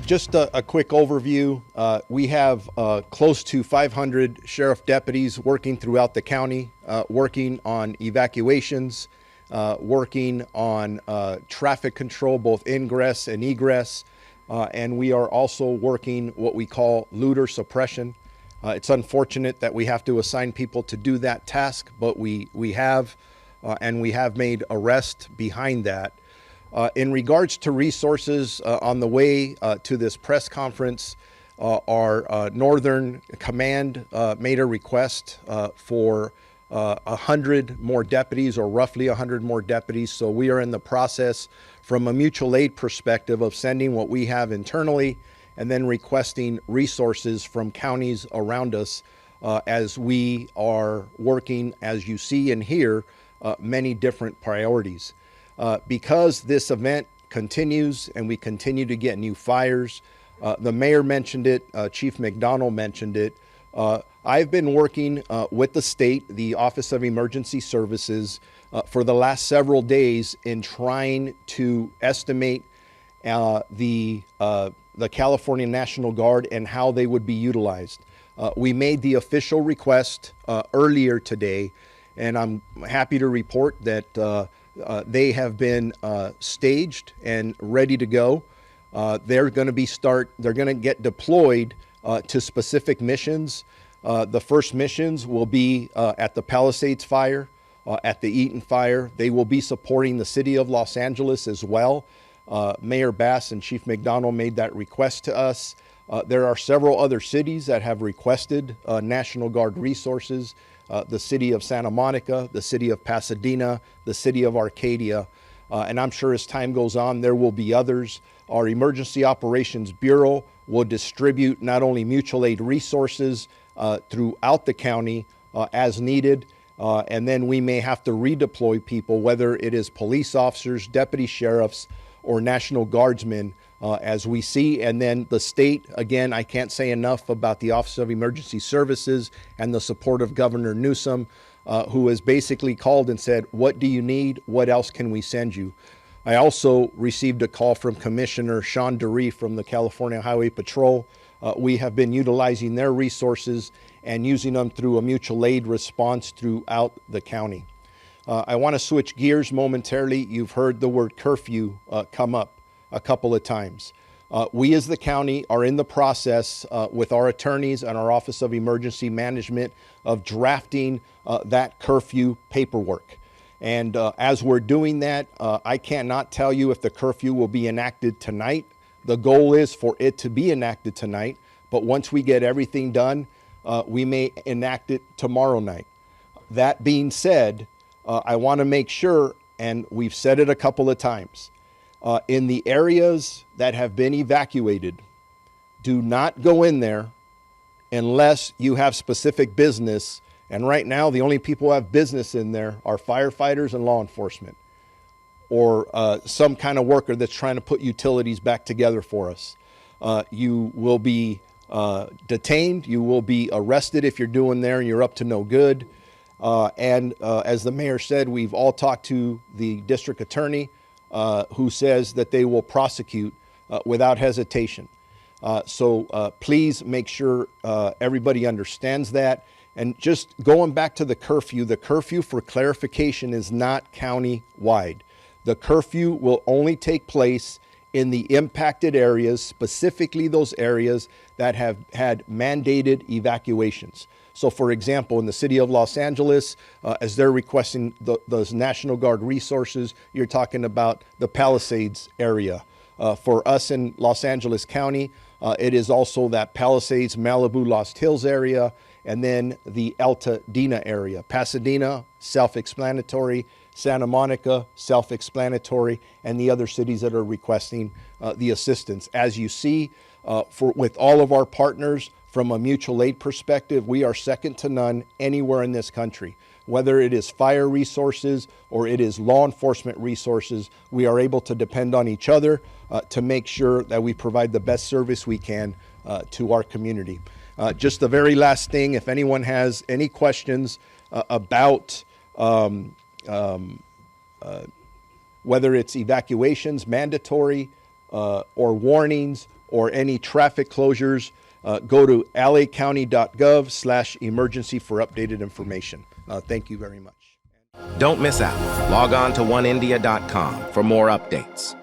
Just a quick overview. We have close to 500 sheriff deputies working throughout the county, working on evacuations, working on traffic control, both ingress and egress, and we are also working what we call looter suppression. It's unfortunate that we have to assign people to do that task, but we have, and we have made arrests behind that. In regards to resources, on the way to this press conference, our Northern Command made a request for 100 more deputies, or roughly 100 more deputies. So we are in the process, from a mutual aid perspective, of sending what we have internally and then requesting resources from counties around us as we are working, as you see and hear, many different priorities. Because this event continues and we continue to get new fires, the mayor mentioned it, Chief McDonald mentioned it. I've been working with the state, the Office of Emergency Services, for the last several days in trying to estimate the California National Guard and how they would be utilized. We made the official request earlier today, and I'm happy to report that they have been staged and ready to go. They're going to get deployed to specific missions. The first missions will be at the Palisades fire, at the Eaton fire. They will be supporting the city of Los Angeles as well. Mayor Bass and Chief McDonald made that request to us. There are several other cities that have requested National Guard resources. The city of Santa Monica, the city of Pasadena, the city of Arcadia, and I'm sure as time goes on, there will be others. Our Emergency Operations Bureau will distribute not only mutual aid resources throughout the county as needed, and then we may have to redeploy people, whether it is police officers, deputy sheriffs, or National Guardsmen, as we see. And then the state, again, I can't say enough about the Office of Emergency Services and the support of Governor Newsom, who has basically called and said, what do you need? What else can we send you? I also received a call from Commissioner Sean Dury from the California Highway Patrol. We have been utilizing their resources and using them through a mutual aid response throughout the county. I want to switch gears momentarily. You've heard the word curfew come up a couple of times. We as the county are in the process with our attorneys and our Office of Emergency Management of drafting that curfew paperwork. And as we're doing that, I cannot tell you if the curfew will be enacted tonight. The goal is for it to be enacted tonight, but once we get everything done, we may enact it tomorrow night. That being said, I want to make sure, and we've said it a couple of times, in the areas that have been evacuated, do not go in there unless you have specific business. And right now, the only people who have business in there are firefighters and law enforcement, or some kind of worker that's trying to put utilities back together for us. You will be detained. You will be arrested if you're doing there and you're up to no good. And as the mayor said, we've all talked to the district attorney, who says that they will prosecute without hesitation. So please make sure everybody understands that. And just going back to the curfew, for clarification, is not county-wide. The curfew will only take place in the impacted areas, specifically those areas that have had mandated evacuations. So for example, in the city of Los Angeles, as they're requesting those National Guard resources, you're talking about the Palisades area. For us in Los Angeles County, it is also that Palisades, Malibu, Lost Hills area, and then the Altadena area. Pasadena, self-explanatory. Santa Monica, self-explanatory, and the other cities that are requesting the assistance. As you see, with all of our partners, from a mutual aid perspective, we are second to none anywhere in this country. whether it is fire resources or it is law enforcement resources, we are able to depend on each other to make sure that we provide the best service we can to our community. Just the very last thing, if anyone has any questions about whether it's evacuations, mandatory, or warnings, or any traffic closures, go to lacounty.gov/emergency for updated information. Thank you very much. Don't miss out. Log on to oneindia.com for more updates.